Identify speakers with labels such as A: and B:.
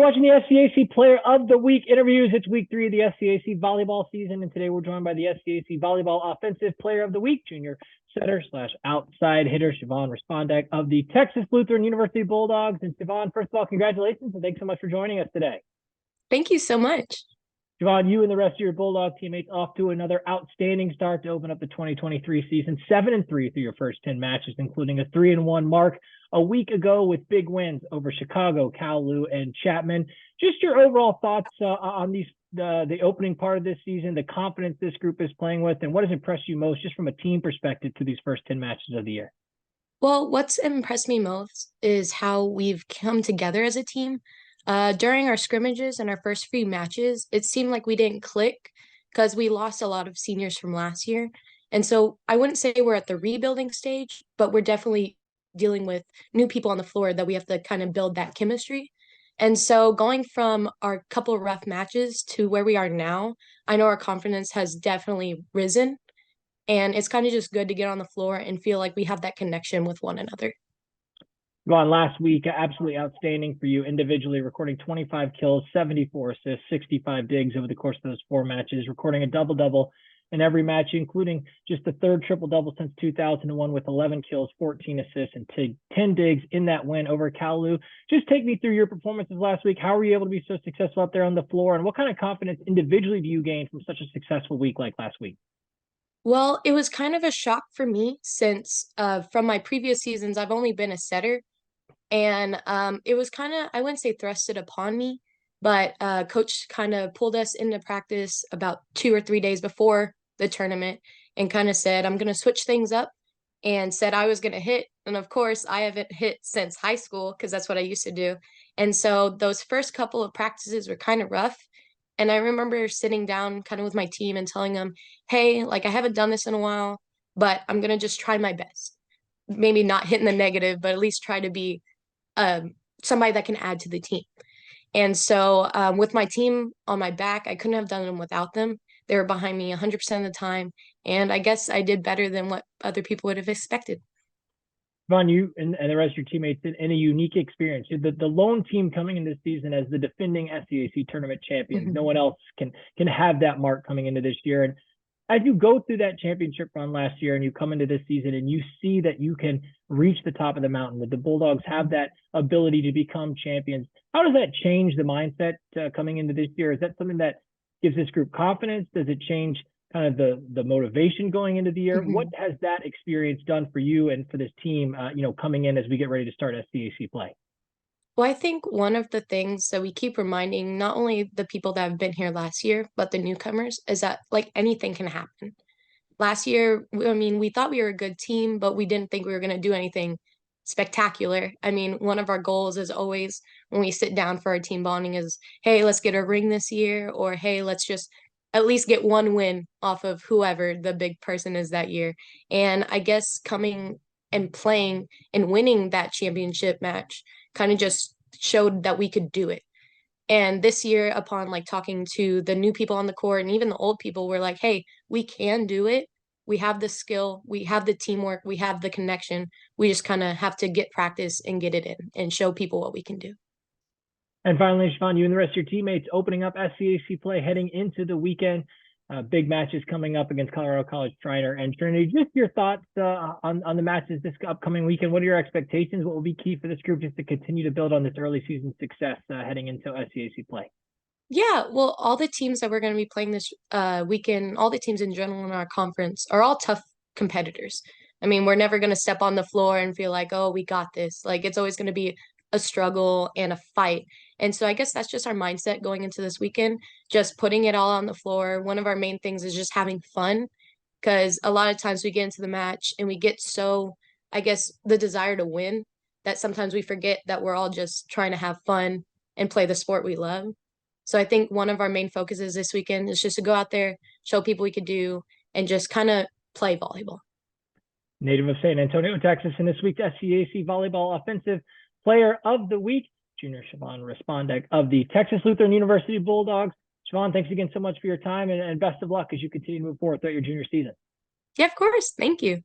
A: You're watching the SCAC Player of the Week interviews. It's week 3 of the SCAC volleyball season, and today we're joined by the SCAC Volleyball Offensive Player of the Week, junior setter / outside hitter Shavonne Respondek of the Texas Lutheran University Bulldogs. And Shavonne, first of all, congratulations, and thanks so much for joining us today.
B: Thank you so much.
A: Shavonne, you and the rest of your Bulldog teammates off to another outstanding start to open up the 2023 season, 7-3 through your first 10 matches, including a 3-1 mark a week ago with big wins over Chicago, Cal Lu, and Chapman. Just your overall thoughts on the opening part of this season, the confidence this group is playing with, and what has impressed you most just from a team perspective to these first 10 matches of the year?
B: Well, what's impressed me most is how we've come together as a team. During our scrimmages and our first few matches, it seemed like we didn't click because we lost a lot of seniors from last year. And so I wouldn't say we're at the rebuilding stage, but we're definitely dealing with new people on the floor that we have to kind of build that chemistry. And so going from our couple rough matches to where we are now, I know our confidence has definitely risen. And it's kind of just good to get on the floor and feel like we have that connection with one another.
A: Gone last week, absolutely outstanding for you individually, recording 25 kills, 74 assists, 65 digs over the course of those 4 matches, recording a double-double in every match, including just the third triple-double since 2001 with 11 kills, 14 assists, and 10 digs in that win over Cal Lu. Just take me through your performances last week. How were you able to be so successful out there on the floor, and what kind of confidence individually do you gain from such a successful week like last week?
B: Well, it was kind of a shock for me since from my previous seasons, I've only been a setter. And it was kind of, I wouldn't say thrusted upon me, but coach kind of pulled us into practice about 2 or 3 days before the tournament and kind of said, I'm going to switch things up, and said I was going to hit. And of course, I haven't hit since high school because that's what I used to do. And so those first couple of practices were kind of rough. And I remember sitting down kind of with my team and telling them, hey, like I haven't done this in a while, but I'm going to just try my best. Maybe not hitting the negative, but at least try to be somebody that can add to the team. And so with my team on my back, I couldn't have done them without them. They were behind me 100% of the time. And I guess I did better than what other people would have expected.
A: Von, you and the rest of your teammates in a unique experience. The lone team coming in this season as the defending SCAC tournament champions.
B: Mm-hmm.
A: No one else can have that mark coming into this year. And as you go through that championship run last year and you come into this season and you see that you can reach the top of the mountain, that the Bulldogs have that ability to become champions, how does that change the mindset coming into this year? Is that something that gives this group confidence? Does it change kind of the motivation going into the year?
B: Mm-hmm.
A: What has that experience done for you and for this team, coming in as we get ready to start SCAC play?
B: Well, I think one of the things that we keep reminding not only the people that have been here last year, but the newcomers is that like anything can happen. Last year, I mean, we thought we were a good team, but we didn't think we were going to do anything spectacular. I mean, one of our goals is always when we sit down for our team bonding is, hey, let's get a ring this year, or hey, let's just at least get one win off of whoever the big person is that year. And I guess coming and playing and winning that championship match kind of just showed that we could do it. And this year, upon like talking to the new people on the court and even the old people, we're like, hey, we can do it. We have the skill, we have the teamwork, we have the connection. We just kind of have to get practice and get it in and show people what we can do.
A: And finally, Shavonne, you and the rest of your teammates opening up SCAC play heading into the weekend. Big matches coming up against Colorado College, Schreiner, and Trinity. Just your thoughts on the matches this upcoming weekend. What are your expectations? What will be key for this group just to continue to build on this early season success heading into SCAC play?
B: Yeah, well, all the teams that we're going to be playing this weekend, all the teams in general in our conference are all tough competitors. I mean, we're never going to step on the floor and feel like, oh, we got this. Like, it's always going to be a struggle and a fight. And so I guess that's just our mindset going into this weekend, just putting it all on the floor. One of our main things is just having fun because a lot of times we get into the match and we get so, I guess, the desire to win that sometimes we forget that we're all just trying to have fun and play the sport we love. So I think one of our main focuses this weekend is just to go out there, show people we could do, and just kind of play volleyball.
A: Native of San Antonio, Texas, and this week's SCAC Volleyball Offensive Player of the Week, junior Shavonne Respondek of the Texas Lutheran University Bulldogs. Shavonne, thanks again so much for your time, and best of luck as you continue to move forward throughout your junior season.
B: Yeah, of course. Thank you.